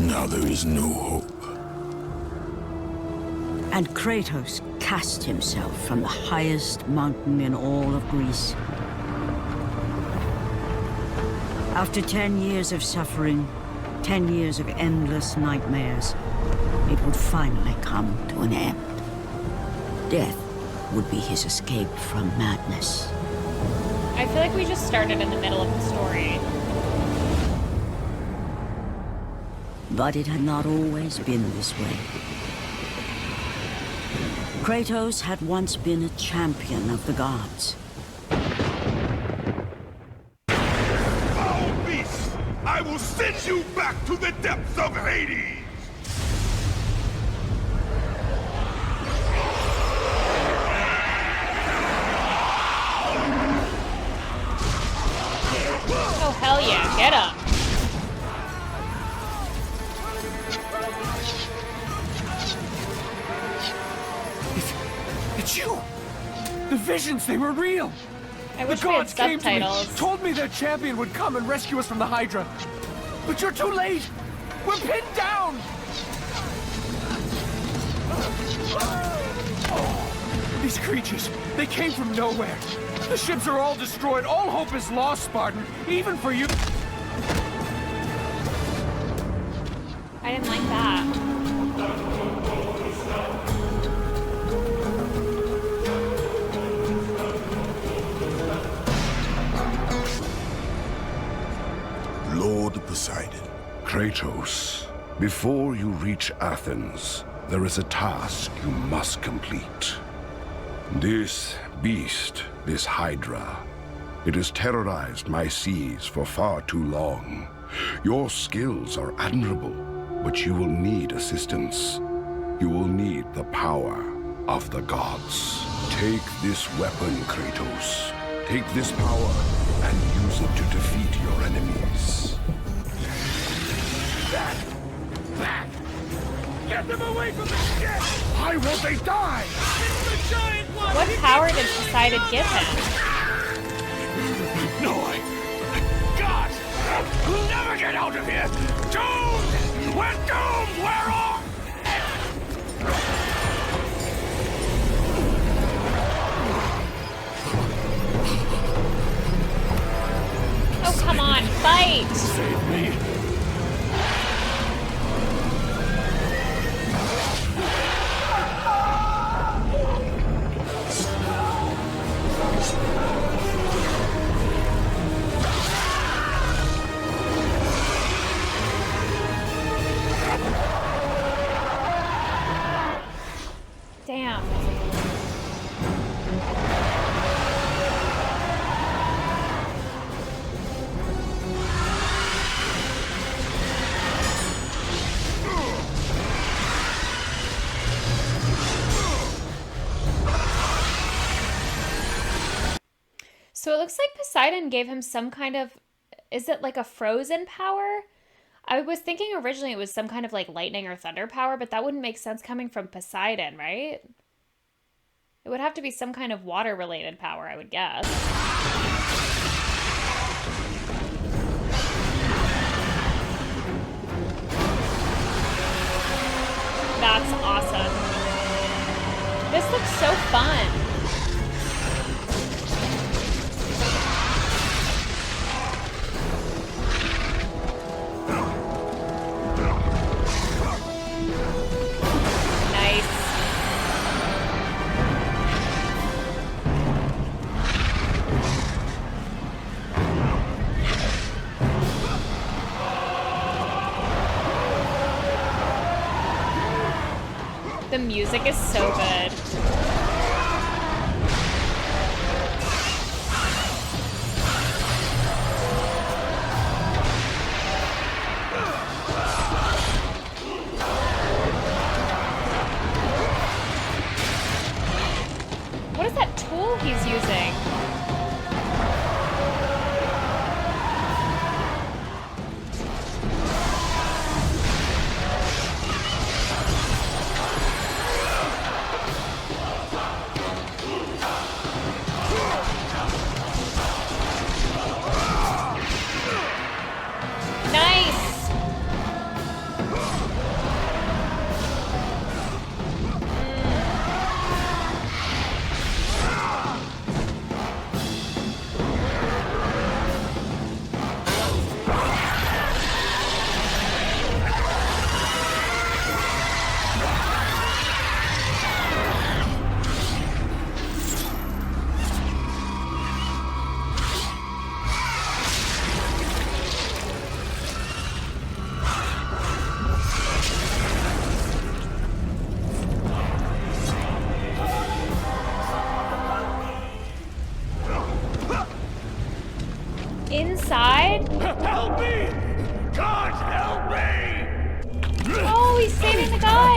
Now there is no hope. And Kratos cast himself from the highest mountain in all of Greece. After 10 years of suffering, 10 years of endless nightmares, it would finally come to an end. Death would be his escape from madness. I feel like we just started in the middle of the story. But it had not always been this way. Kratos had once been a champion of the gods. Foul beast! I will send you back to the depths of Hades! Oh, hell yeah, get up. It's you! The visions, they were real! I wish The we had gods came to me, subtitles. told me their champion would come and rescue us from the Hydra. But you're too late! We're pinned down! These creatures, they came from nowhere. The ships are all destroyed. All hope is lost, Spartan. Even for you. I didn't like that. Lord Poseidon. Kratos, before you reach Athens, there is a task you must complete. This beast, this Hydra, it has terrorized my seas for far too long. Your skills are admirable, but you will need assistance. You will need the power of the gods. Take this weapon, Kratos. Take this power and use it to defeat your enemies. Back! Get them away from the ship! Why won't they die? It's the giant one! What power did Poseidon give him? No, God! We'll never get out of here! Doomed! We're doomed! We're off! Oh, come on, fight! Save me! Damn. So it looks like Poseidon gave him some kind of, is it like a frozen power? I was thinking originally it was some kind of like lightning or thunder power, but that wouldn't make sense coming from Poseidon, right? It would have to be some kind of water related power, I would guess. That's awesome. This looks so fun. The music is so good. What is that tool he's using?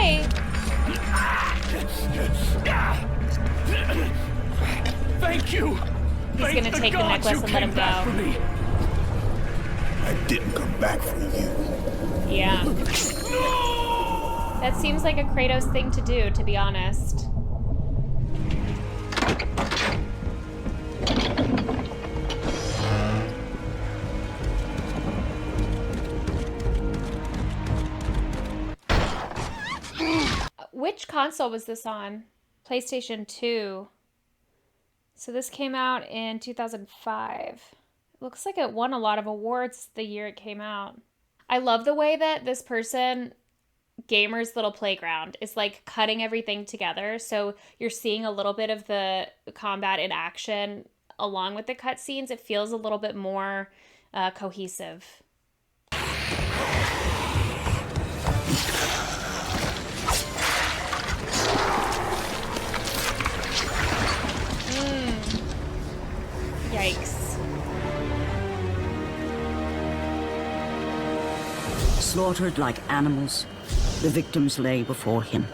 okay. Thank you. He's gonna take the necklace and let him go. I didn't come back for you. Yeah. That seems like a Kratos thing to do, to be honest. Which console was this on? PlayStation 2. So this came out in 2005. Looks like it won a lot of awards the year it came out. I love the way that this person, Gamer's Little Playground, is like cutting everything together. So you're seeing a little bit of the combat in action along with the cutscenes. It feels a little bit more cohesive. Yikes. Slaughtered like animals, the victims lay before him,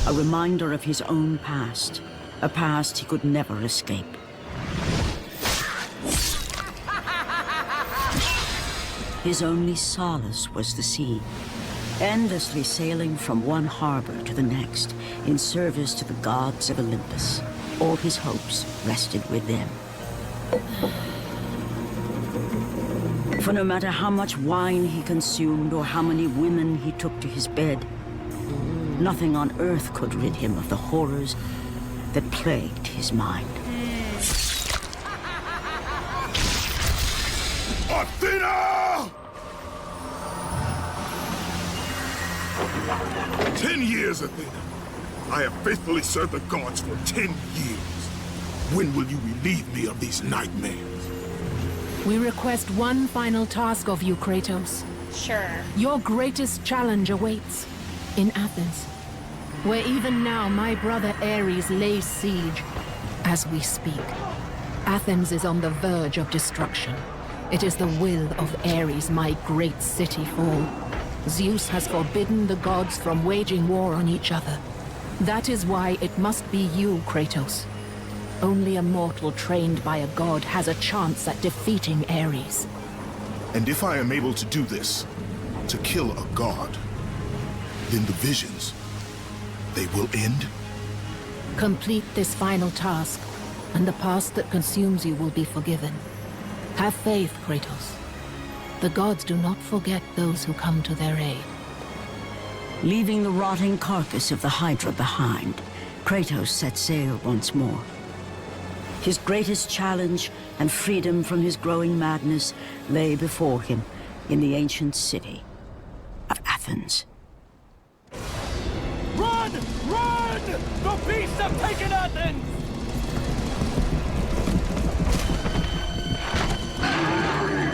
a reminder of his own past, a past he could never escape. His only solace was the sea, endlessly sailing from one harbor to the next in service to the gods of Olympus. All his hopes rested with them. For no matter how much wine he consumed or how many women he took to his bed, nothing on earth could rid him of the horrors that plagued his mind. Athena! 10 years, Athena. I have faithfully served the gods for 10 years. When will you relieve me of these nightmares? We request one final task of you, Kratos. Sure. Your greatest challenge awaits in Athens, where even now my brother Ares lays siege as we speak. Athens is on the verge of destruction. It is the will of Ares my great city fall. Zeus has forbidden the gods from waging war on each other. That is why it must be you, Kratos. Only a mortal trained by a god has a chance at defeating Ares. And if I am able to do this, to kill a god, then the visions, they will end? Complete this final task, and the past that consumes you will be forgiven. Have faith, Kratos. The gods do not forget those who come to their aid. Leaving the rotting carcass of the Hydra behind, Kratos set sail once more. His greatest challenge and freedom from his growing madness lay before him in the ancient city of Athens. Run! Run! The beasts have taken Athens!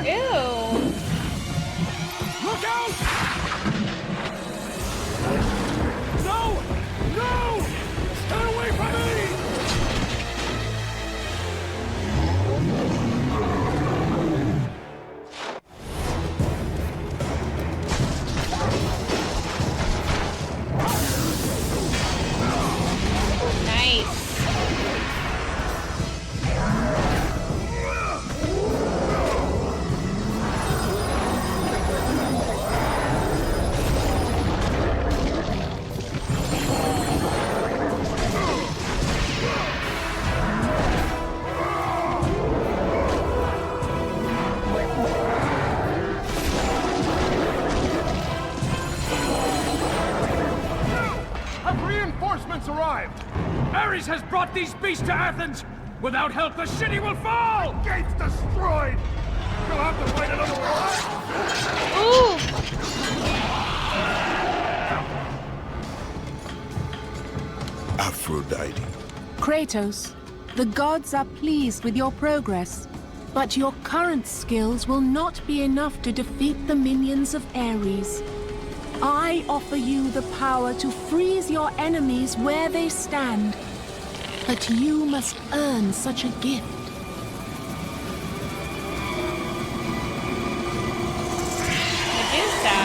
Ew. Look out! No! No! Stay away from me! Nice. Reinforcements arrived! Ares has brought these beasts to Athens! Without help, the city will fall! Gates destroyed! You'll have to fight another war! Ooh. Aphrodite. Kratos, the gods are pleased with your progress, but your current skills will not be enough to defeat the minions of Ares. I offer you the power to freeze your enemies where they stand, but you must earn such a gift. Medusa.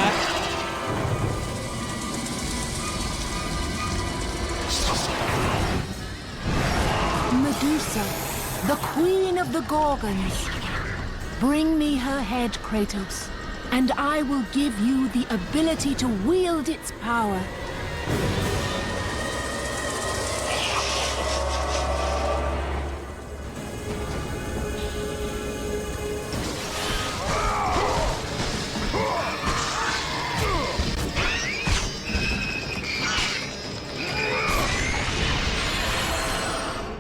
Medusa, the queen of the Gorgons. Bring me her head, Kratos, and I will give you the ability to wield its power.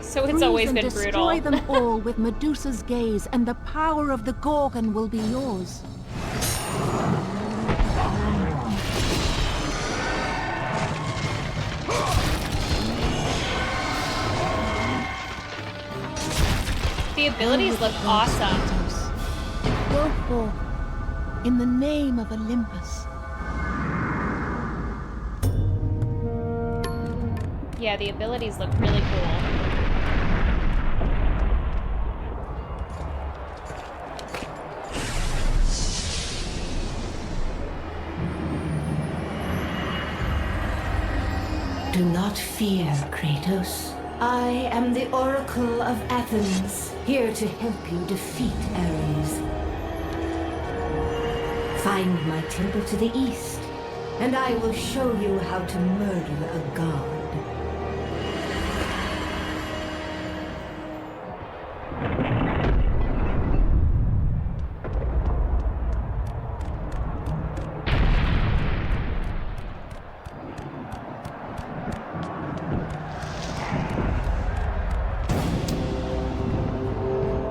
So it's always been brutal. Destroy them all with Medusa's gaze, and the power of the Gorgon will be yours. The abilities look awesome. Go forth in the name of Olympus. Yeah, the abilities look really cool. Do not fear, Kratos. I am the Oracle of Athens, here to help you defeat Ares. Find my temple to the east, and I will show you how to murder a god.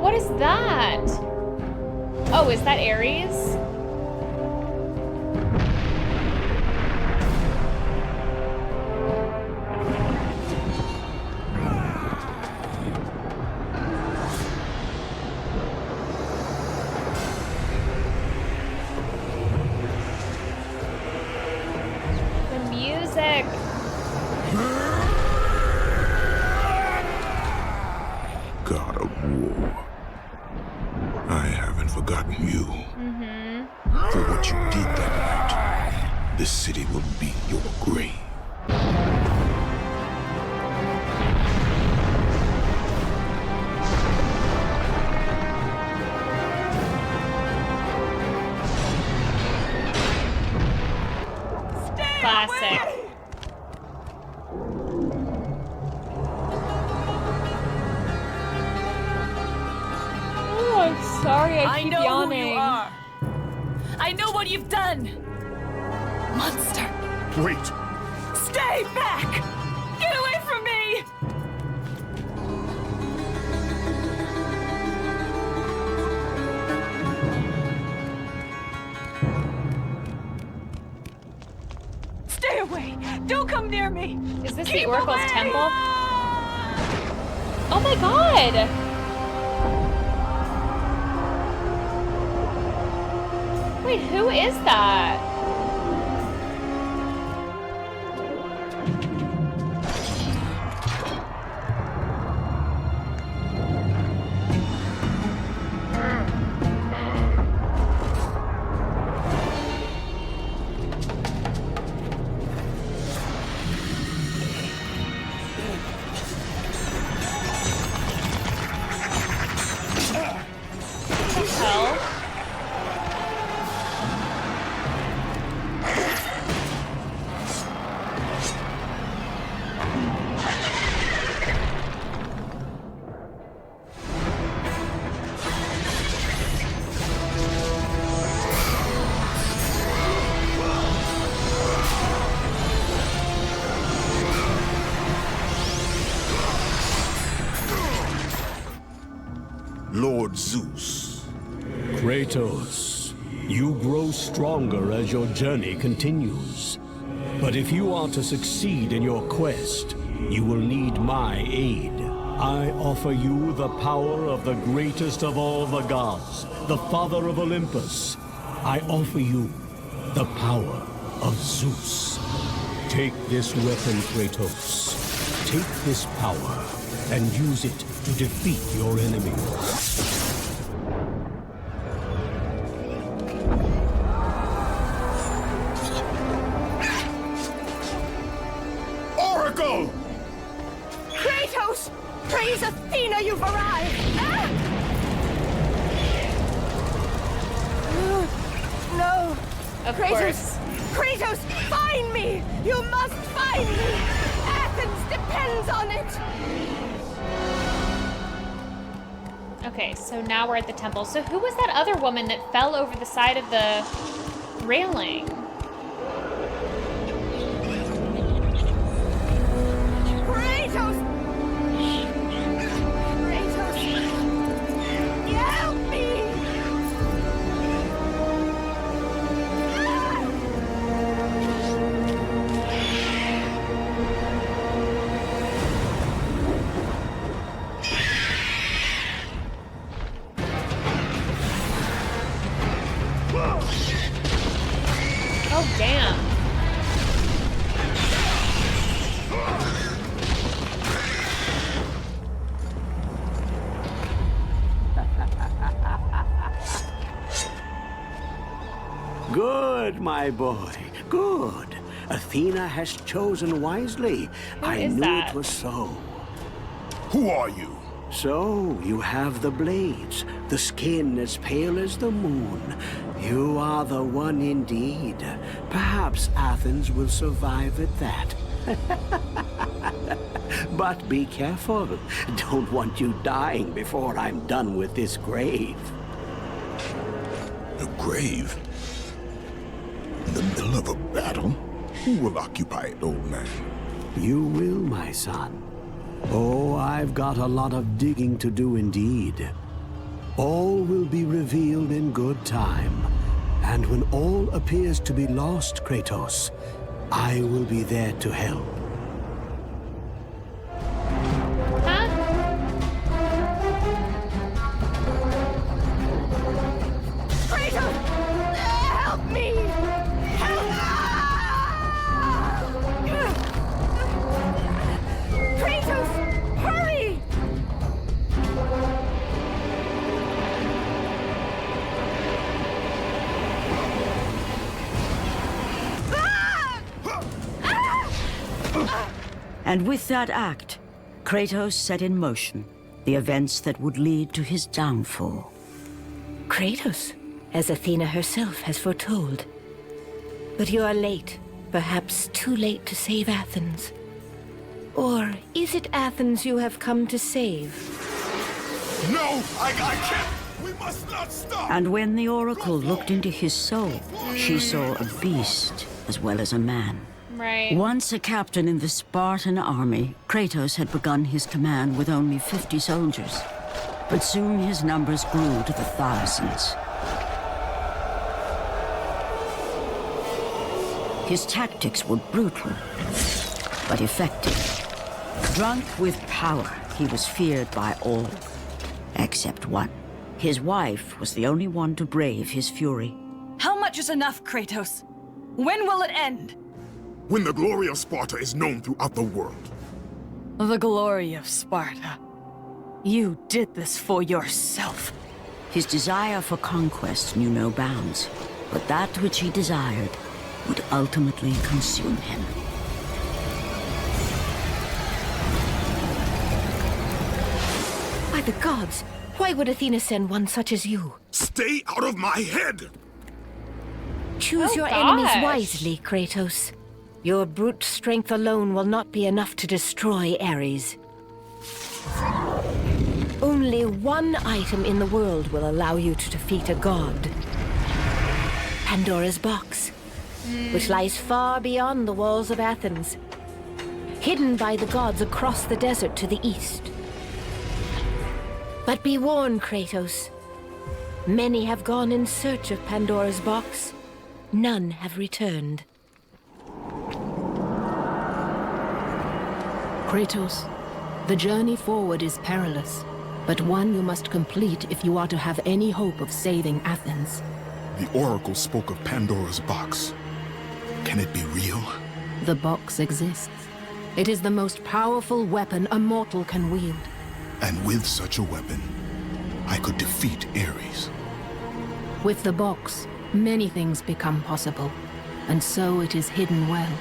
What is that? Oh, is that Ares? The music. God of war. I haven't forgotten you. For what you did that night, this city will be your grave. Classic. Oh, I'm sorry, I keep know yawning. who you are. I know what you've done. Monster. Wait! Stay back! Get away from me! Stay away! Don't come near me! Is this Keep the Oracle's away! temple? Oh my god! Wait, who is that? What the hell? Lord Zeus. Kratos, you grow stronger as your journey continues. But if you are to succeed in your quest, you will need my aid. I offer you the power of the greatest of all the gods, the father of Olympus. I offer you the power of Zeus. Take this weapon, Kratos. Take this power and use it to defeat your enemies. Oracle! Kratos! Praise Goddess Athena, you've arrived! Ah! No! Of Kratos! course. Kratos, find me! You must find me! Athens depends on it! Okay, so now we're at the temple. So who was that other woman that fell over the side of the railing? Kratos! Kratos! Help me! Oh, damn. Good, my boy. Good. Athena has chosen wisely. I is knew that? it was so. Who are you? So, you have the blades, the skin as pale as the moon. You are the one indeed. Perhaps Athens will survive at that. But be careful. Don't want you dying before I'm done with this grave. A grave? In the middle of a battle? Who will occupy it, old man? You will, my son. Oh, I've got a lot of digging to do indeed. All will be revealed in good time. And when all appears to be lost, Kratos, I will be there to help. Huh? Kratos! Help me! Help! Kratos! Hurry! And with that act, Kratos set in motion the events that would lead to his downfall. Kratos, as Athena herself has foretold. But you are late, perhaps too late to save Athens. Or is it Athens you have come to save? No, I can't. We must not stop. And when the Oracle looked into his soul, she saw a beast as well as a man. Right. Once a captain in the Spartan army, Kratos had begun his command with only 50 soldiers. But soon his numbers grew to the thousands. His tactics were brutal, but effective. Drunk with power, he was feared by all, except one. His wife was the only one to brave his fury. How much is enough, Kratos? When will it end? When the glory of Sparta is known throughout the world. The glory of Sparta. You did this for yourself. His desire for conquest knew no bounds, but that which he desired would ultimately consume him. By the gods, why would Athena send one such as you? Stay out of my head! Choose Oh, your gosh. enemies wisely, Kratos. Your brute strength alone will not be enough to destroy Ares. Only one item in the world will allow you to defeat a god. Pandora's box, which lies far beyond the walls of Athens, hidden by the gods across the desert to the east. But be warned, Kratos. Many have gone in search of Pandora's box. None have returned. Kratos, the journey forward is perilous, but one you must complete if you are to have any hope of saving Athens. The Oracle spoke of Pandora's box. Can it be real? The box exists. It is the most powerful weapon a mortal can wield. And with such a weapon, I could defeat Ares. With the box, many things become possible, and so it is hidden well,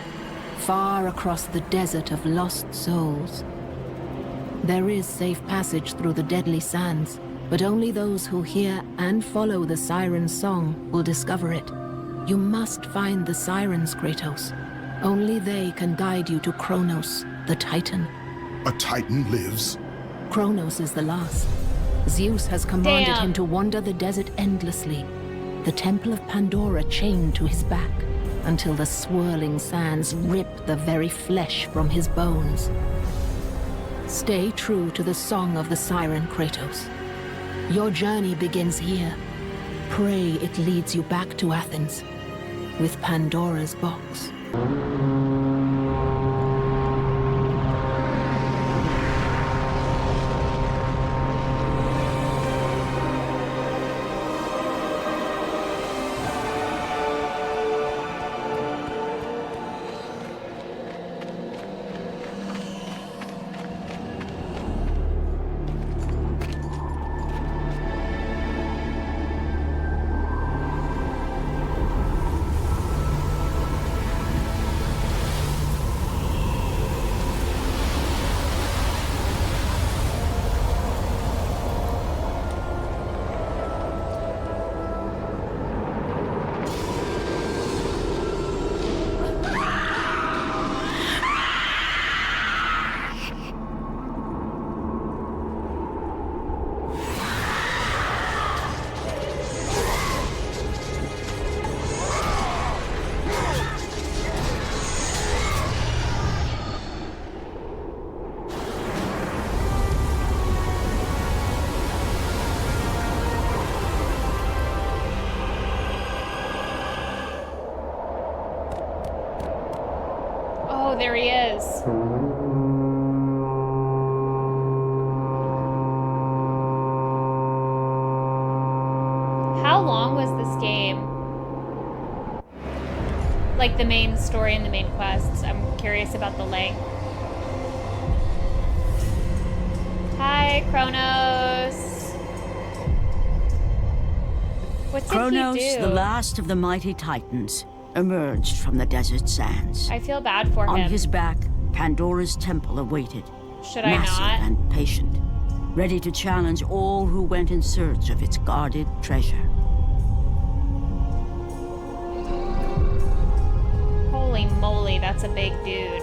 far across the desert of lost souls. There is safe passage through the deadly sands, but only those who hear and follow the siren's song will discover it. You must find the sirens, Kratos. Only they can guide you to Kronos, the Titan. A Titan lives? Kronos is the last. Zeus has commanded Damn. him to wander the desert endlessly, the Temple of Pandora chained to his back, until the swirling sands rip the very flesh from his bones. Stay true to the song of the siren, Kratos. Your journey begins here. Pray it leads you back to Athens, with Pandora's box. Oh, there he is. How long was this game? Like the main story and the main quests. I'm curious about the length. Hi, Kronos. What did Kronos, he do? the last of the mighty Titans, emerged from the desert sands. I feel bad for On him. his back, Pandora's temple awaited. Should I massive not? and patient, ready to challenge all who went in search of its guarded treasure. Holy moly, that's a big dude.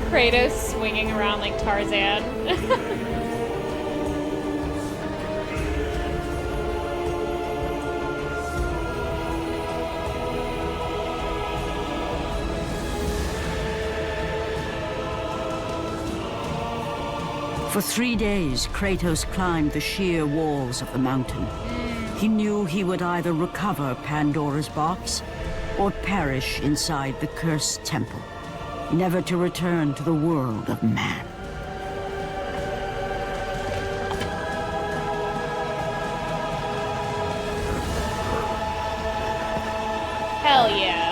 Kratos swinging around like Tarzan. For 3 days, Kratos climbed the sheer walls of the mountain. He knew he would either recover Pandora's box or perish inside the cursed temple, never to return to the world of man. Hell yeah.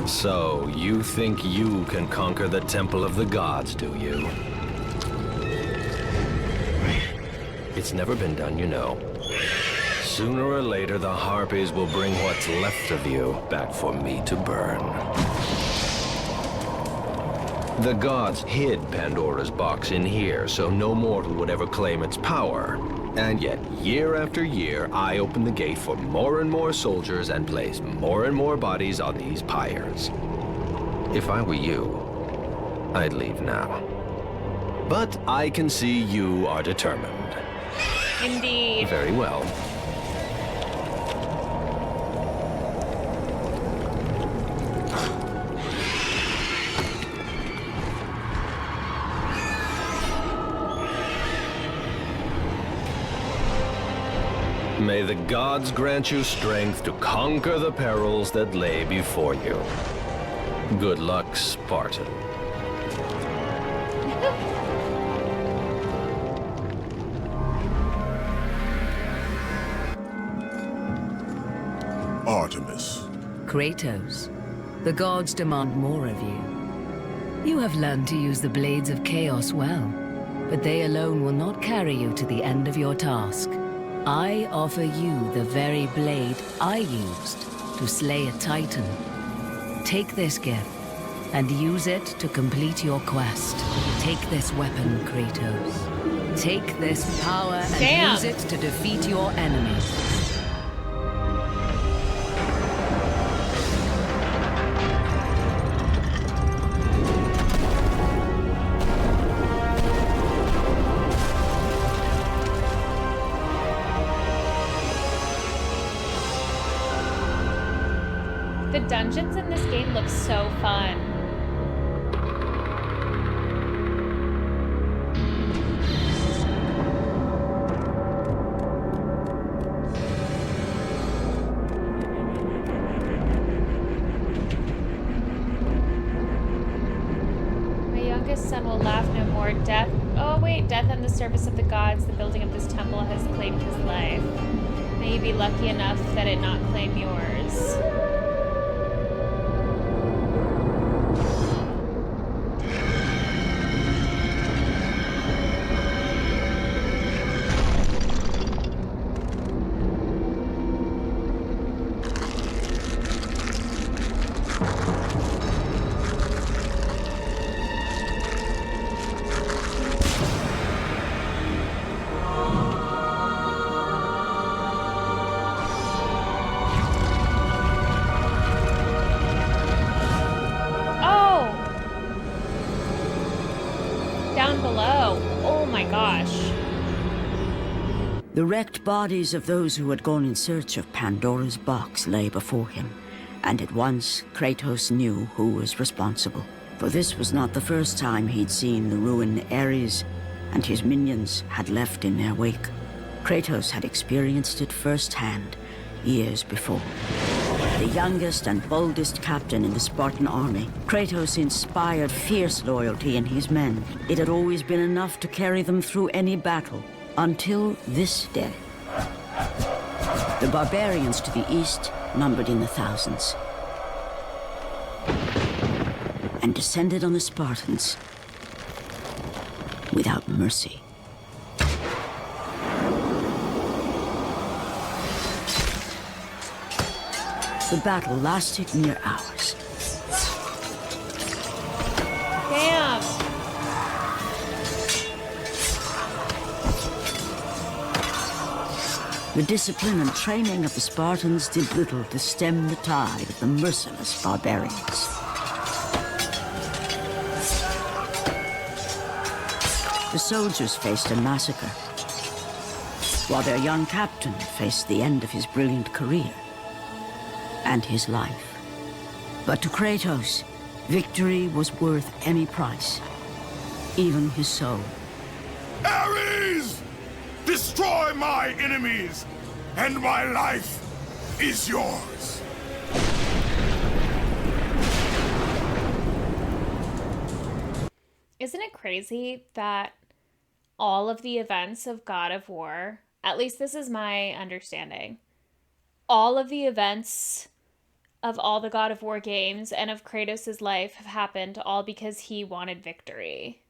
So, you think you can conquer the Temple of the Gods, do you? It's never been done, you know. Sooner or later, the Harpies will bring what's left of you back for me to burn. The gods hid Pandora's box in here, so no mortal would ever claim its power. And yet, year after year, I open the gate for more and more soldiers and place more and more bodies on these pyres. If I were you, I'd leave now. But I can see you are determined. Indeed. Very well. May the gods grant you strength to conquer the perils that lay before you. Good luck, Spartan. Artemis. Kratos, the gods demand more of you. You have learned to use the blades of chaos well, but they alone will not carry you to the end of your task. I offer you the very blade I used to slay a titan. Take this gift and use it to complete your quest. Take this weapon, Kratos. Take this power and use it to defeat your enemies. The dungeons in this game look so fun. My youngest son will laugh no more. Death. Oh wait, death on the service of the gods. The building of this temple has claimed his life. May you be lucky enough that it not claim yours. Down below. Oh my gosh. The wrecked bodies of those who had gone in search of Pandora's box lay before him, and at once Kratos knew who was responsible. For this was not the first time he'd seen the ruin Ares and his minions had left in their wake. Kratos had experienced it firsthand years before. The youngest and boldest captain in the Spartan army, Kratos inspired fierce loyalty in his men. It had always been enough to carry them through any battle, until this day. The barbarians to the east numbered in the thousands, and descended on the Spartans without mercy. The battle lasted near hours. Damn. The discipline and training of the Spartans did little to stem the tide of the merciless barbarians. The soldiers faced a massacre, while their young captain faced the end of his brilliant career and his life. But to Kratos, victory was worth any price, even his soul. Ares! Destroy my enemies, and my life is yours. Isn't it crazy that all of the events of God of War, at least this is my understanding, all of the events of all the God of War games and of Kratos' life have happened all because he wanted victory.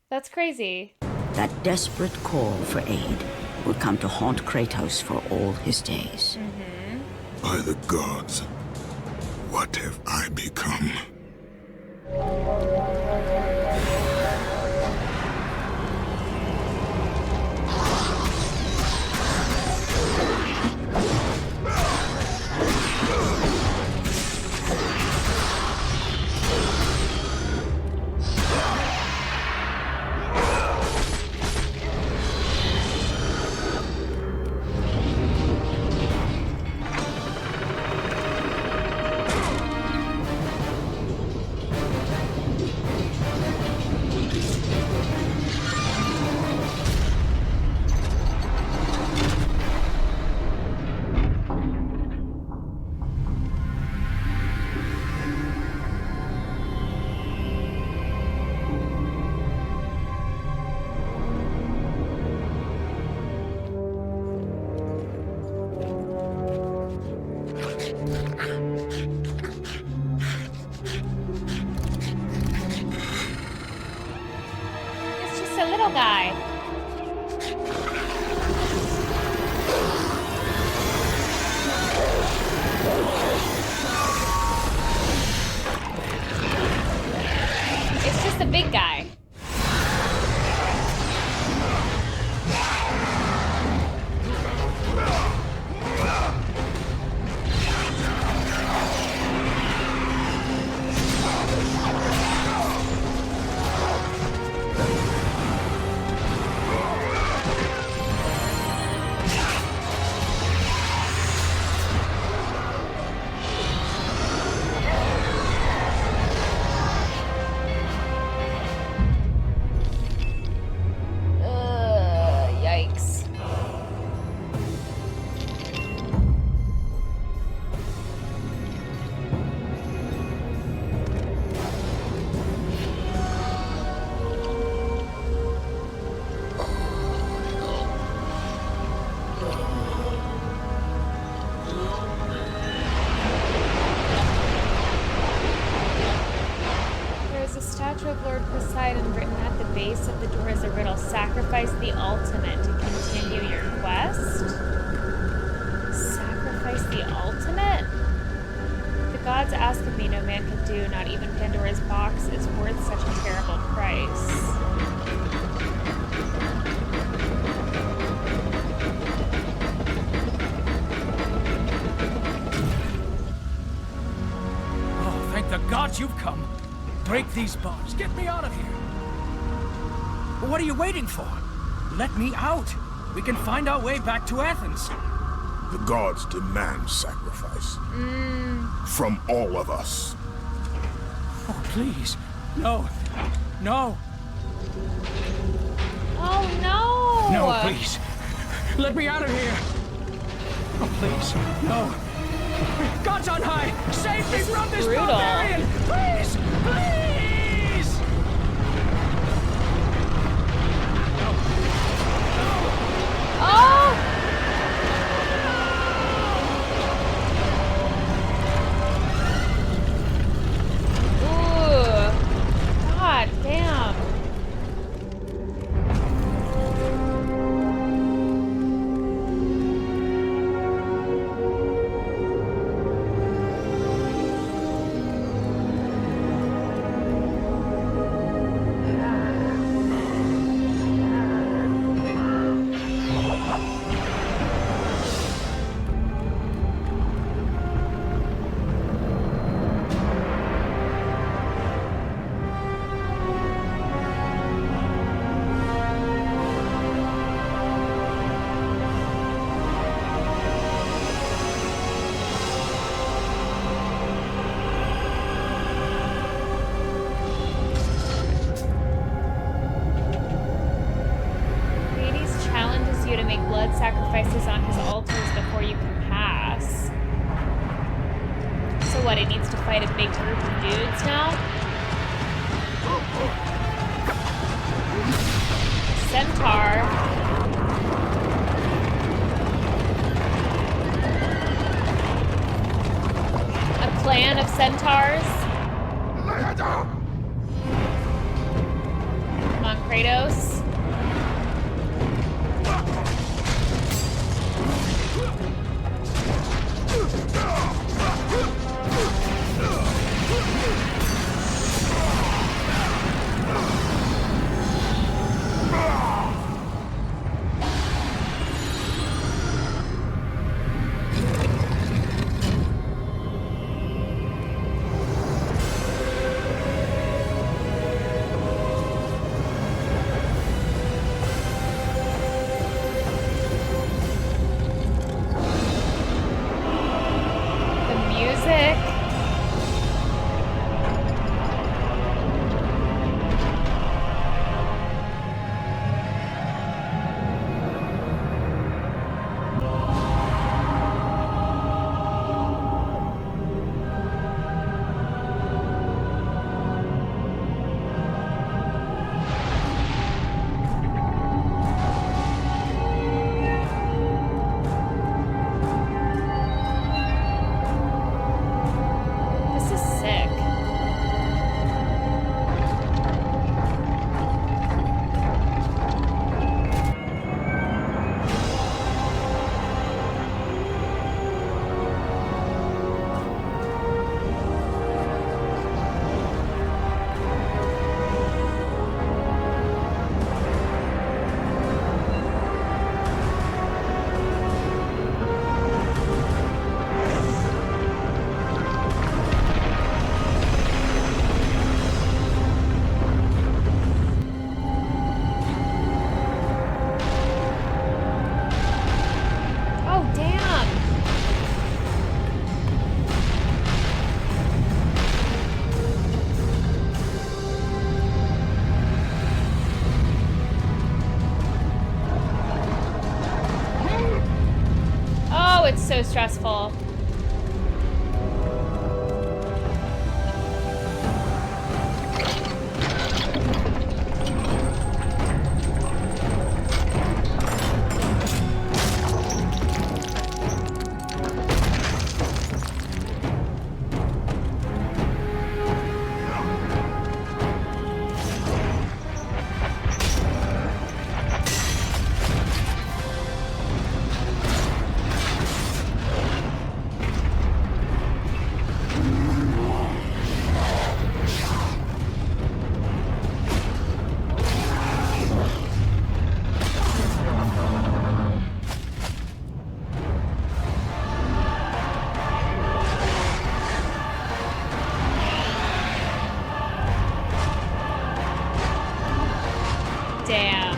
That's crazy. That desperate call for aid would come to haunt Kratos for all his days. By the gods, what have I become? guy. It's just a big guy. Yikes. There is a statue of Lord Poseidon written at the base of the door as a riddle. Sacrifice the ultimate to continue your quest. Sacrifice the ultimate? The gods ask of me no man can do, not even Pandora's box is worth such a terrible price. Oh, thank the gods you've come. Break these bars. Get me out of here. What are you waiting for? Let me out. We can find our way back to Athens. The gods demand sacrifice. From all of us. Oh, please. No. No. Oh no! No, please. Let me out of here. Oh, please. No. Gods on high. Save me from this brutal. barbarian. Please. Please. Oh! Ooh. God damn. Hades challenges you to make blood sacrifices on his altars before you can pass. So what, it needs to fight a big group of dudes now? Centaur. A clan of centaurs. Come on, Kratos. Oh, it's so stressful. Damn.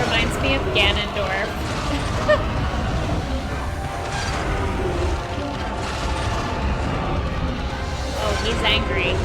Reminds me of Ganondorf. Oh, he's angry.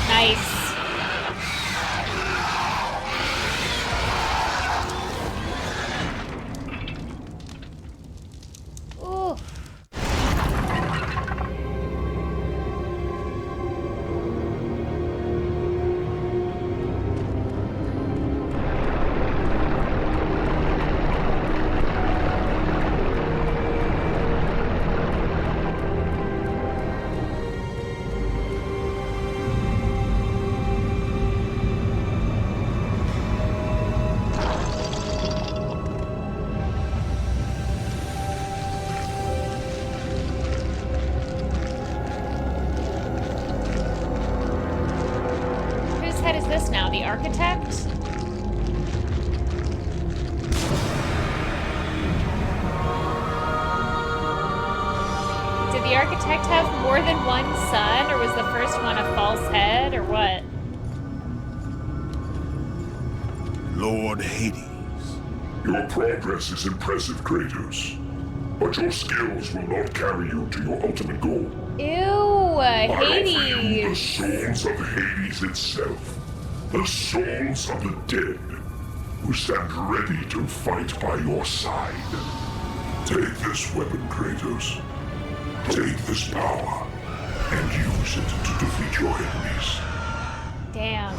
Nice. Ooh. Whose head is this now? The architect? Did the architect have more than one son, or was the first one a false head, or what? Lord Hades. Your progress is impressive, Kratos. But your skills will not carry you to your ultimate goal. Ew, I offer you the Hades. souls of Hades itself. The souls of the dead, who stand ready to fight by your side. Take this weapon, Kratos. Take this power, and use it to defeat your enemies. Damn.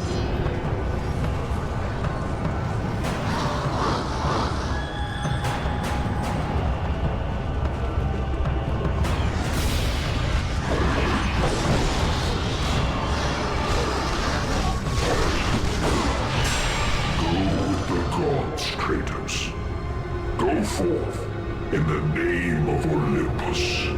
Kratos. Go forth in the name of Olympus.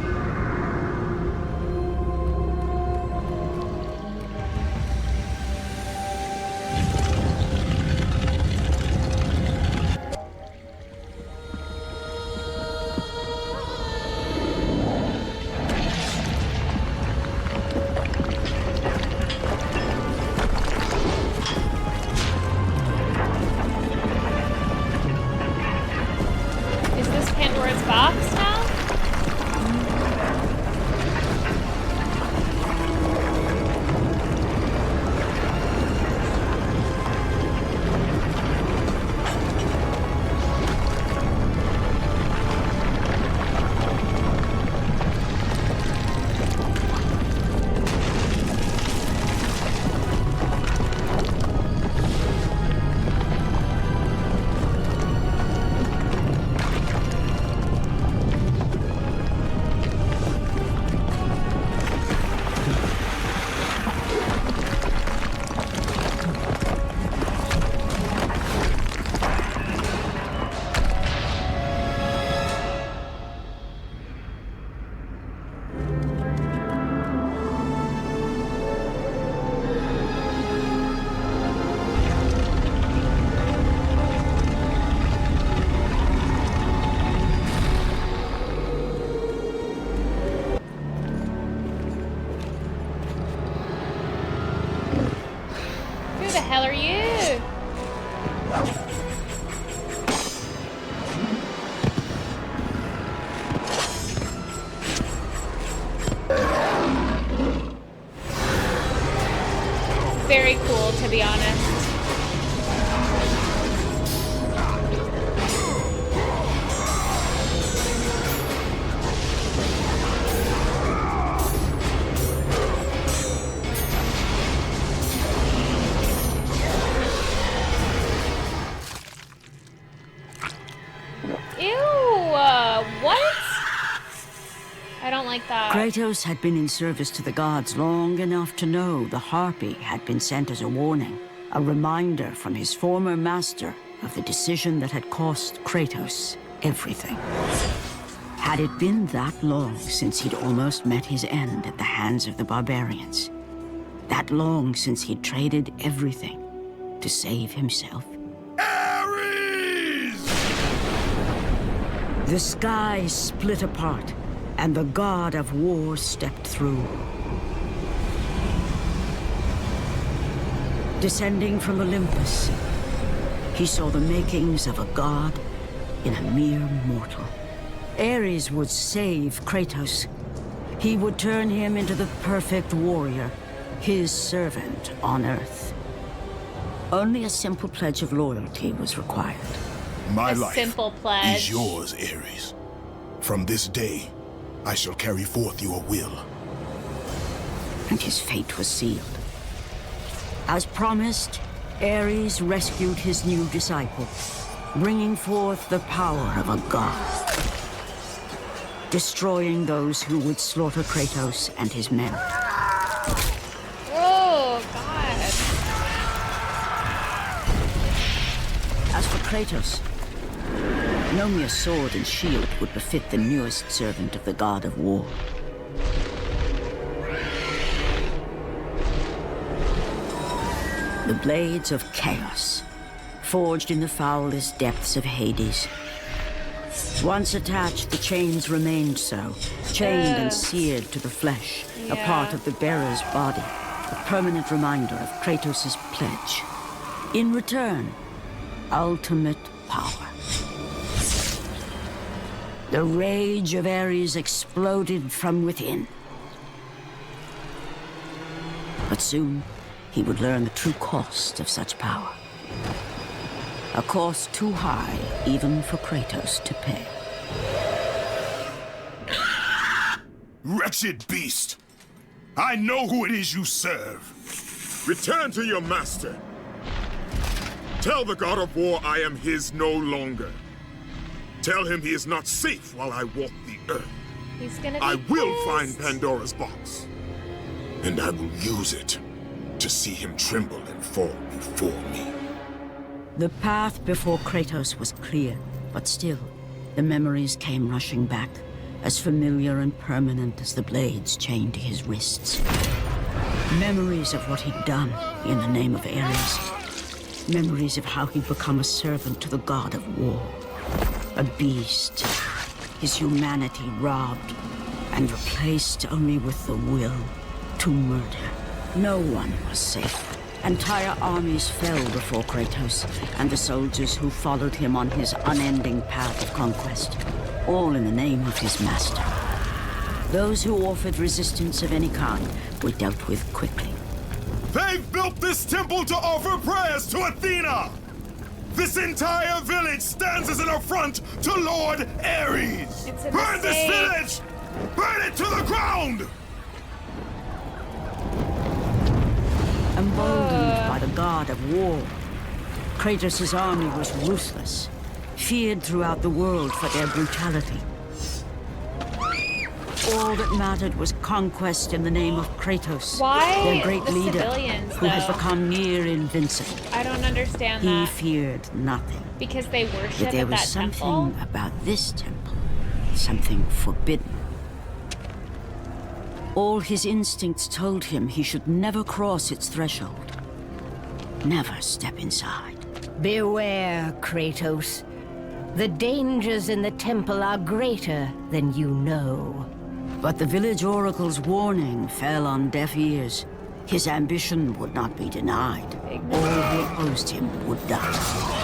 the hell are you? Very cool, to be honest. What? I don't like that. Kratos had been in service to the gods long enough to know the Harpy had been sent as a warning, a reminder from his former master of the decision that had cost Kratos everything. Had it been that long since he'd almost met his end at the hands of the barbarians? That long since he'd traded everything to save himself? The sky split apart, and the god of war stepped through. Descending from Olympus, he saw the makings of a god in a mere mortal. Ares would save Kratos. He would turn him into the perfect warrior, his servant on Earth. Only a simple pledge of loyalty was required. My A life simple pledge. is yours, Ares. From this day, I shall carry forth your will. And his fate was sealed. As promised, Ares rescued his new disciple, bringing forth the power of a god, destroying those who would slaughter Kratos and his men. Oh, God. As for Kratos, no mere sword and shield would befit the newest servant of the god of war. The blades of chaos, forged in the foulest depths of Hades. Once attached, the chains remained so, chained and seared to the flesh, a part of the bearer's body, a permanent reminder of Kratos' pledge. In return, ultimate power. The rage of Ares exploded from within. But soon, he would learn the true cost of such power. A cost too high even for Kratos to pay. Wretched beast! I know who it is you serve. Return to your master. Tell the god of war I am his no longer. Tell him he is not safe while I walk the earth. He's gonna be I will pissed. find Pandora's box. And I will use it to see him tremble and fall before me. The path before Kratos was clear, but still, the memories came rushing back, as familiar and permanent as the blades chained to his wrists. Memories of what he'd done in the name of Ares. Memories of how he'd become a servant to the god of war. A beast, his humanity robbed and replaced only with the will to murder. No one was safe. Entire armies fell before Kratos and the soldiers who followed him on his unending path of conquest, all in the name of his master. Those who offered resistance of any kind were dealt with quickly. They've built this temple to offer prayers to Athena! This entire village stands as an affront to Lord Ares! It's a Burn this mistake. village! Burn it to the ground! Emboldened by the god of war, Kratos' army was ruthless, feared throughout the world for their brutality. All that mattered was conquest in the name of Kratos, Why their great the leader, civilians, who had though? become near invincible. I don't understand He that. feared nothing. Because they But worship there at was that something temple? about this temple, something forbidden. All his instincts told him he should never cross its threshold. Never step inside. Beware, Kratos. The dangers in the temple are greater than you know. But the village oracle's warning fell on deaf ears. His ambition would not be denied. All who opposed him would die.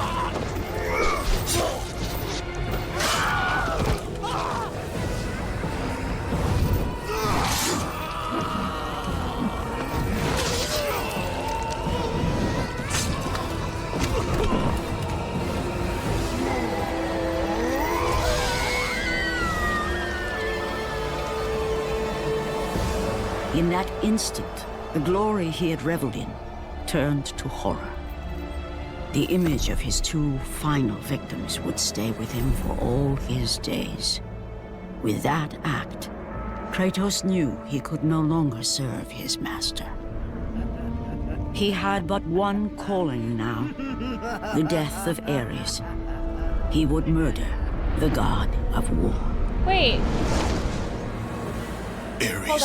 In that instant, the glory he had reveled in turned to horror. The image of his two final victims would stay with him for all his days. With that act, Kratos knew he could no longer serve his master. He had but one calling now, the death of Ares. He would murder the god of war. Wait. Ares. Hold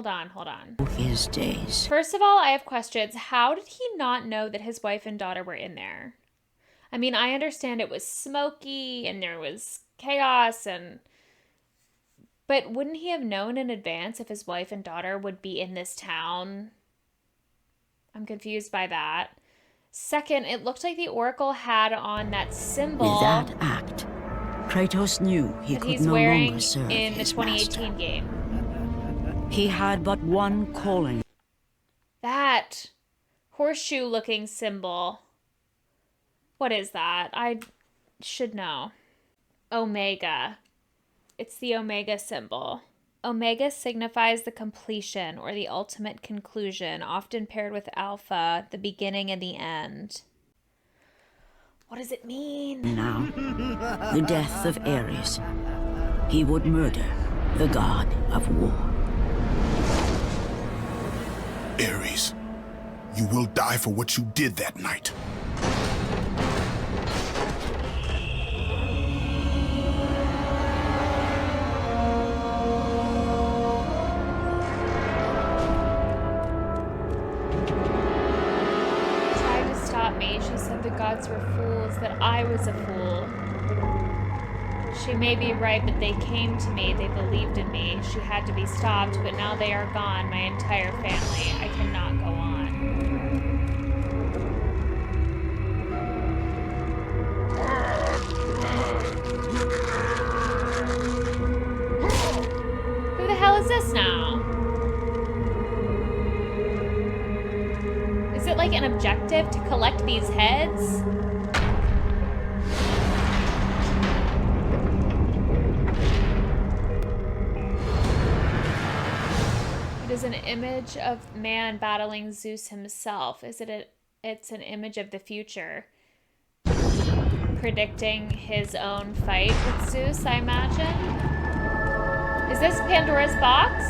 on. His days. First of all, I have questions. How did he not know that his wife and daughter were in there? I mean, I understand it was smoky and there was chaos but wouldn't he have known in advance if his wife and daughter would be in this town? I'm confused by that. Second, it looked like the Oracle had on that symbol. With that act, Kratos knew he could no longer serve in the his 2018 master. game. He had but one calling. That horseshoe-looking symbol. What is that? I should know. Omega. It's the Omega symbol. Omega signifies the completion or the ultimate conclusion, often paired with Alpha, the beginning and the end. What does it mean? Now, the death of Ares. He would murder the god of war. Ares, you will die for what you did that night. Tried to stop me. She said the gods were fools, that I was a fool. She may be right, but they came to me. They believed in me. She had to be stopped, but now they are gone, my entire family. I cannot go on. Who the hell is this now? Is it like an objective to collect these heads? It is an image of man battling Zeus himself. It's an image of the future. Predicting his own fight with Zeus, I imagine. Is this Pandora's box?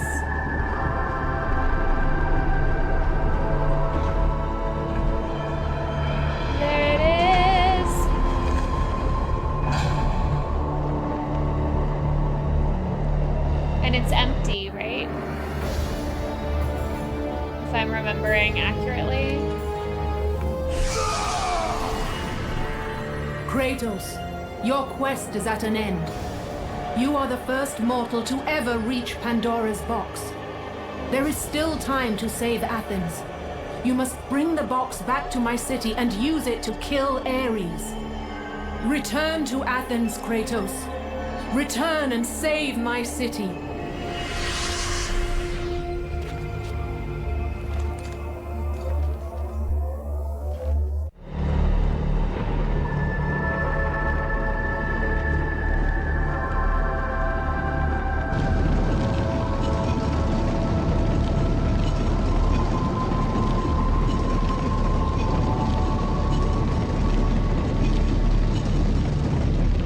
There it is. And it's empty, right? If I'm remembering accurately. Kratos, your quest is at an end. You are the first mortal to ever reach Pandora's box. There is still time to save Athens. You must bring the box back to my city and use it to kill Ares. Return to Athens, Kratos. Return and save my city.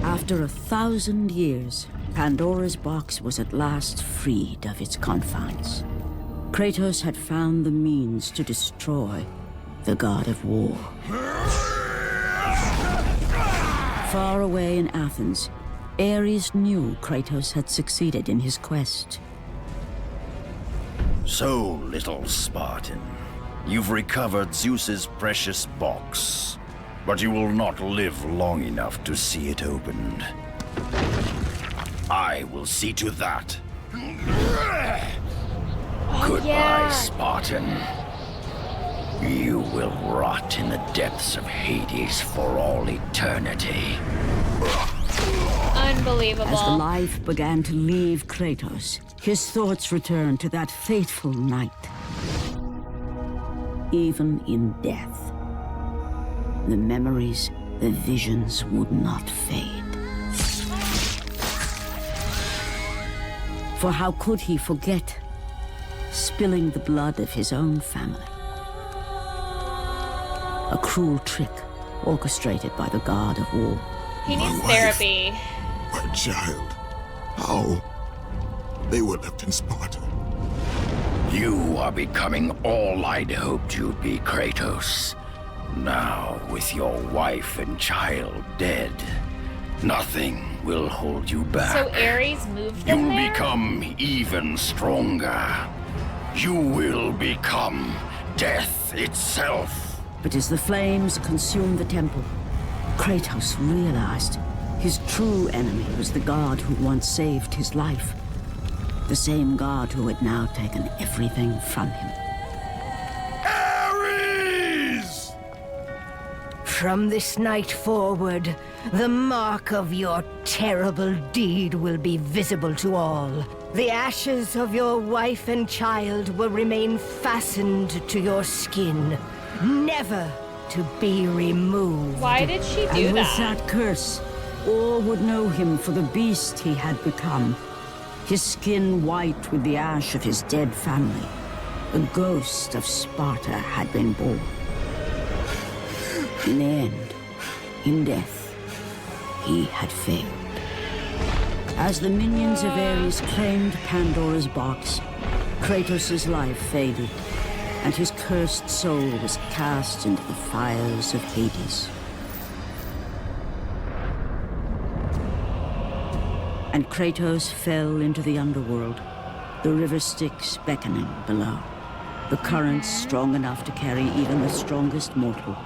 After 1,000 years, Pandora's box was at last freed of its confines. Kratos had found the means to destroy the god of war. Far away in Athens, Ares knew Kratos had succeeded in his quest. So, little Spartan, you've recovered Zeus's precious box. But you will not live long enough to see it opened. I will see to that. Goodbye, yeah. Spartan. You will rot in the depths of Hades for all eternity. Unbelievable. As the life began to leave Kratos, his thoughts returned to that fateful night. Even in death, the memories, the visions would not fade. For how could he forget spilling the blood of his own family? A cruel trick orchestrated by the god of war. He needs My wife. therapy. My child. How? They were left in Sparta. You are becoming all I'd hoped you'd be, Kratos. Now, with your wife and child dead, nothing will hold you back. So Ares moved them You'll there? become even stronger. You will become death itself. But as the flames consumed the temple, Kratos realized his true enemy was the god who once saved his life. The same god who had now taken everything from him. Ares! From this night forward, the mark of your terrible deed will be visible to all. The ashes of your wife and child will remain fastened to your skin, never to be removed. Why did she do And with that? that curse, all would know him for the beast he had become. His skin white with the ash of his dead family. The ghost of Sparta had been born. In the end, in death, he had failed. As the minions of Ares claimed Pandora's box, Kratos' life faded, and his cursed soul was cast into the fires of Hades. And Kratos fell into the underworld, the river Styx beckoning below, the currents strong enough to carry even the strongest mortal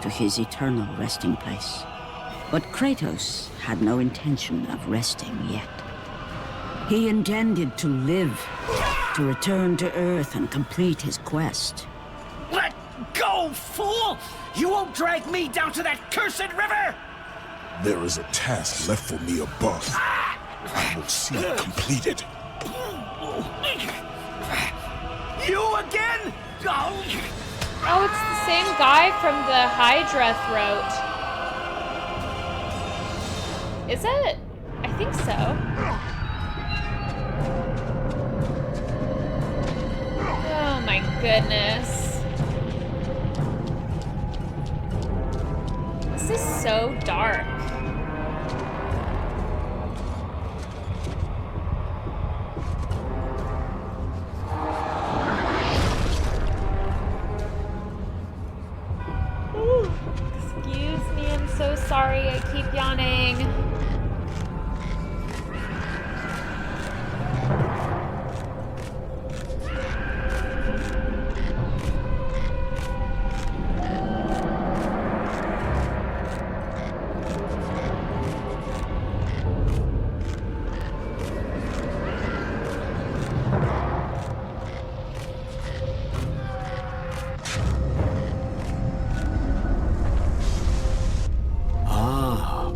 to his eternal resting place. But Kratos had no intention of resting yet. He intended to live, to return to Earth and complete his quest. Let go, fool! You won't drag me down to that cursed river! There is a task left for me above. I will see it completed. You again? Oh, it's the same guy from the Hydra throat. Is it? I think so. Oh my goodness. This is so dark. Excuse me, I'm so sorry. I keep yawning.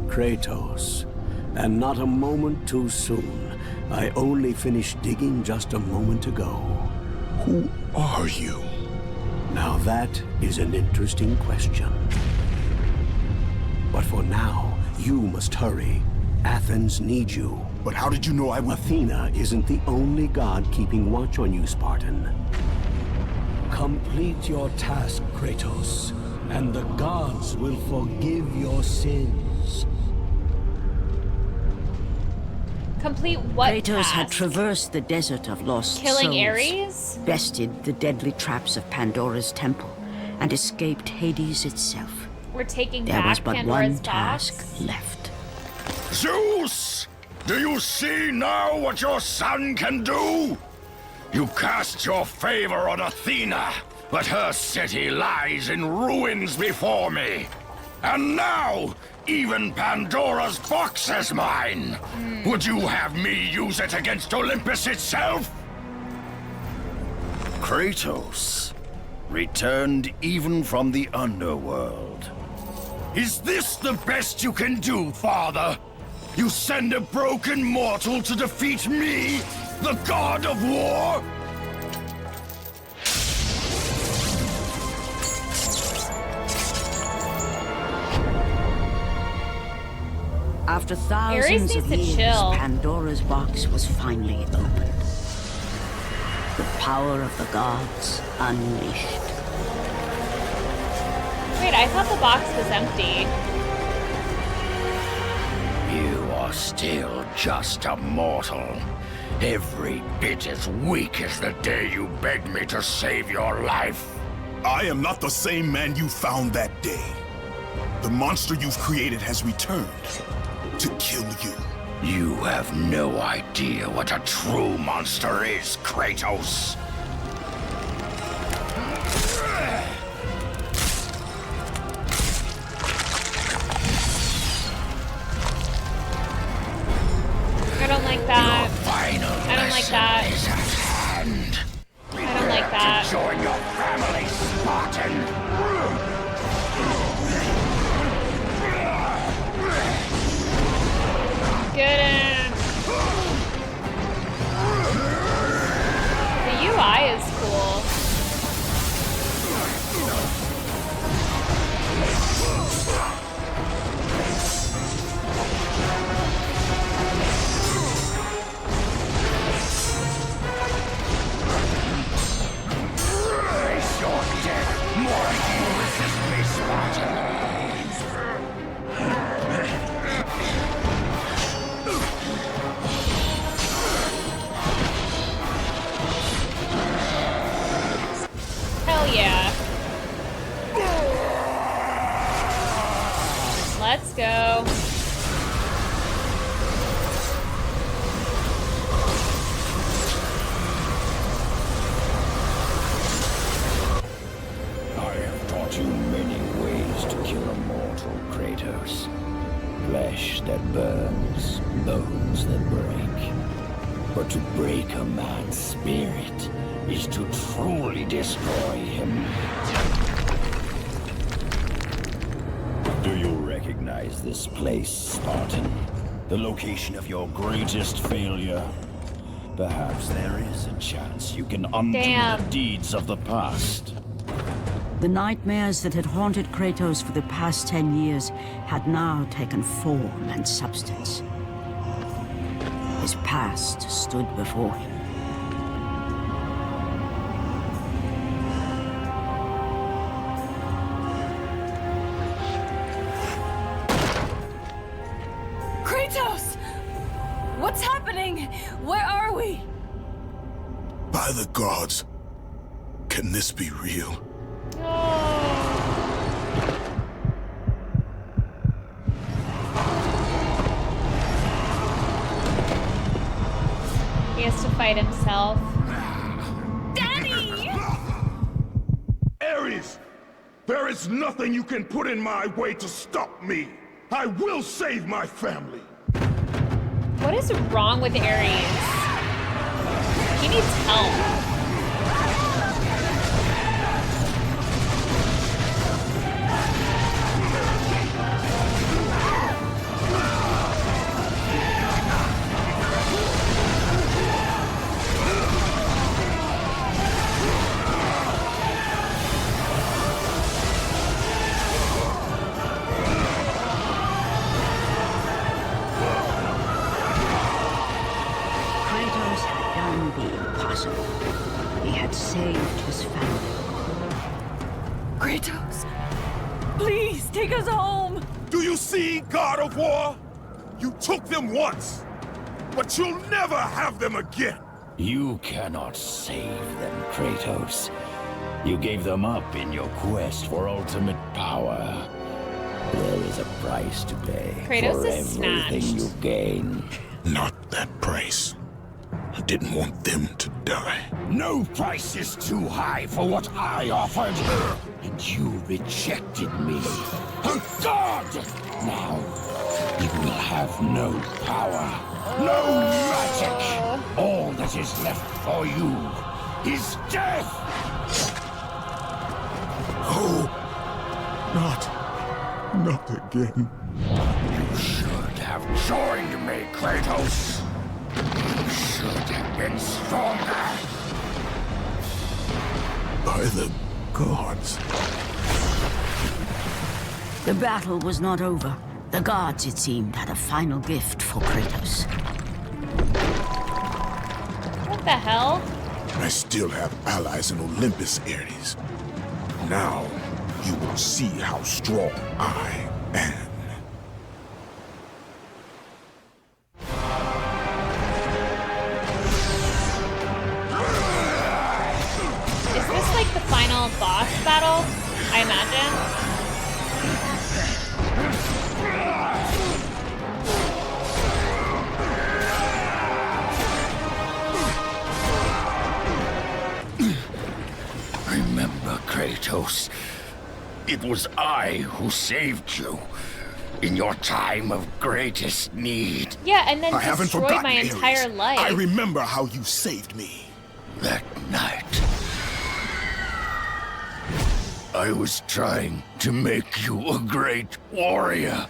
Kratos, and not a moment too soon. I only finished digging just a moment ago. Who are you? Now that is an interesting question. But for now, you must hurry. Athens needs you. But how did you know I would... Athena isn't the only god keeping watch on you, Spartan. Complete your task, Kratos, and the gods will forgive your sins. Complete what Kratos had task? traversed the desert of lost Killing souls, Ares? bested the deadly traps of Pandora's temple, and escaped Hades itself. We're taking There back was but Pandora's one task box? left. Zeus! Do you see now what your son can do? You cast your favor on Athena, but her city lies in ruins before me. And now, even Pandora's box is mine. Would you have me use it against Olympus itself? Kratos, returned even from the underworld. Is this the best you can do, Father? You send a broken mortal to defeat me, the god of war? After thousands of years, Pandora's box was finally opened. The power of the gods unleashed. Wait, I thought the box was empty. You are still just a mortal. Every bit as weak as the day you begged me to save your life. I am not the same man you found that day. The monster you've created has returned to kill you. You have no idea what a true monster is, Kratos. I don't like that. I don't like that. I don't like that. Join your family, Spartan. Get in. The UI is cool. Face your death. More of you resist me, Spartan. Hell yeah. Let's go. I have taught you many ways to kill a mortal, Kratos. Flesh that burns, bones that break. But to break a man's spirit is to truly destroy him. Do you recognize this place, Spartan? The location of your greatest failure? Perhaps there is a chance you can undo the deeds of the past. The nightmares that had haunted Kratos for the past 10 years had now taken form and substance. His past stood before him. Kratos! What's happening? Where are we? By the gods, can this be real? He has to fight himself. Daddy! Ares! There is nothing you can put in my way to stop me! I will save my family! What is wrong with Ares? He needs help. He had saved his family. Kratos, please take us home. Do you see, God of War? You took them once, but you'll never have them again. You cannot save them, Kratos. You gave them up in your quest for ultimate power. There is a price to pay Kratos for is everything snatched. you gain. Not that price. I didn't want them to die. No price is too high for what I offered. And you rejected me. A god! Now, you will have no power, no magic. All that is left for you is death! Oh, not again. You should have joined me, Kratos. You should have been stronger. By the gods. The battle was not over. The gods, it seemed, had a final gift for Kratos. What the hell? I still have allies in Olympus, Ares. Now, you will see how strong I am. Is this like the final boss battle? I imagine. Remember, Kratos, it was I who saved you in your time of greatest need. Yeah, and then I haven't destroyed forgotten, my Ares. entire life. I remember how you saved me. That night, I was trying to make you a great warrior.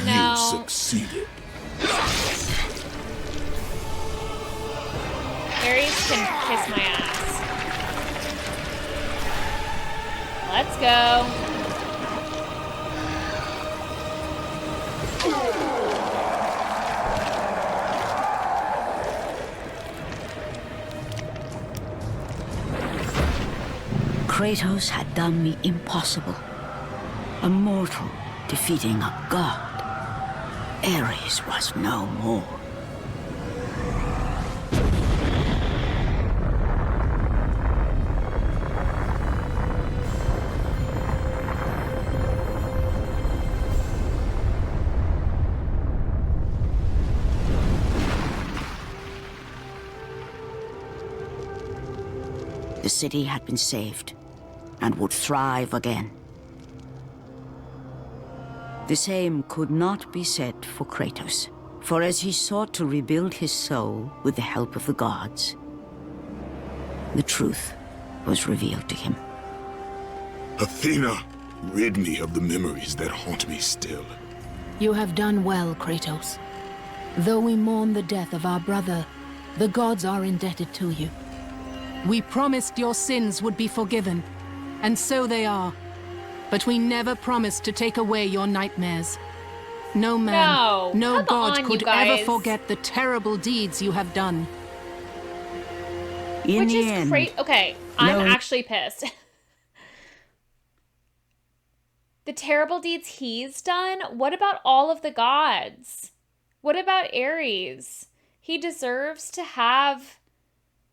No. You succeeded. Ares can kiss my ass. Let's go. Kratos had done the impossible. A mortal defeating a god. Ares was no more. The city had been saved and would thrive again. The same could not be said for Kratos, for as he sought to rebuild his soul with the help of the gods, the truth was revealed to him. Athena, rid me of the memories that haunt me still. You have done well, Kratos. Though we mourn the death of our brother, the gods are indebted to you. We promised your sins would be forgiven, and so they are. But we never promised to take away your nightmares. No man, no god could ever forget the terrible deeds you have done. Which is great. Okay, I'm actually pissed. The terrible deeds he's done? What about all of the gods? What about Ares? He deserves to have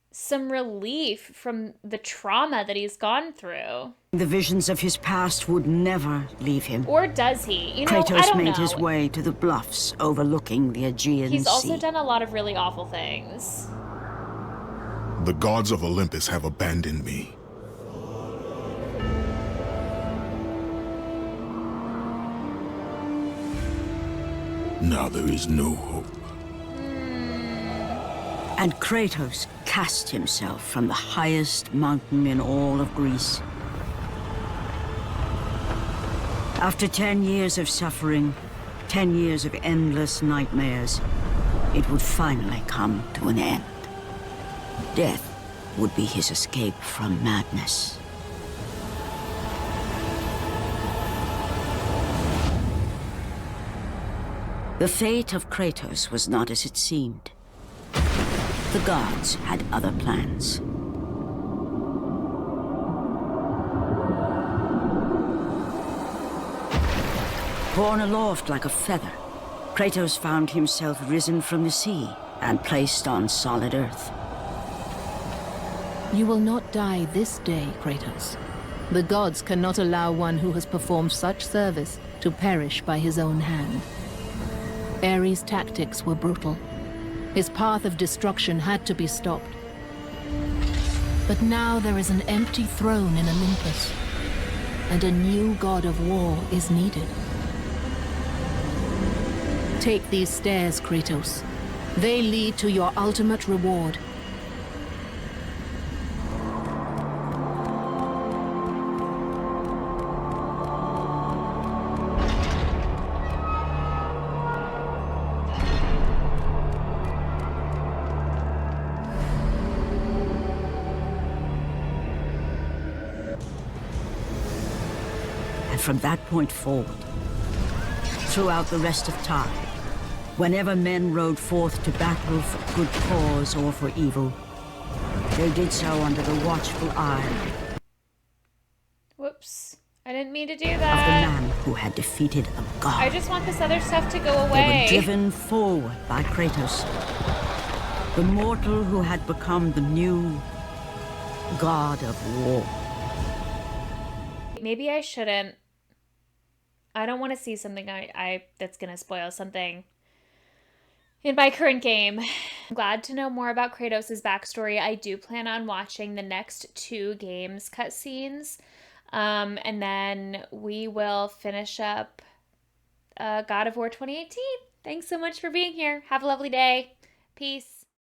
some relief from the trauma that he's gone through. The visions of his past would never leave him. Or does he? You know, Kratos I don't made know. his way to the bluffs overlooking the Aegean He's Sea. also done a lot of really awful things. The gods of Olympus have abandoned me. Now there is no hope. And Kratos cast himself from the highest mountain in all of Greece. After 10 years of suffering, 10 years of endless nightmares, it would finally come to an end. Death would be his escape from madness. The fate of Kratos was not as it seemed. The gods had other plans. Borne aloft like a feather, Kratos found himself risen from the sea and placed on solid earth. You will not die this day, Kratos. The gods cannot allow one who has performed such service to perish by his own hand. Ares' tactics were brutal. His path of destruction had to be stopped. But now there is an empty throne in Olympus, and a new god of war is needed. Take these stairs, Kratos. They lead to your ultimate reward. And from that point forward, throughout the rest of time, whenever men rode forth to battle for good cause or for evil, they did so under the watchful eye Whoops. I didn't mean to do of the that. man who had defeated a god. I just want this other stuff to go They away. were driven forward by Kratos, the mortal who had become the new god of war. Maybe I shouldn't. I don't want to see something that's going to spoil something in my current game. I'm glad to know more about Kratos' backstory. I do plan on watching the next 2 games cutscenes. And then we will finish up God of War 2018. Thanks so much for being here. Have a lovely day. Peace.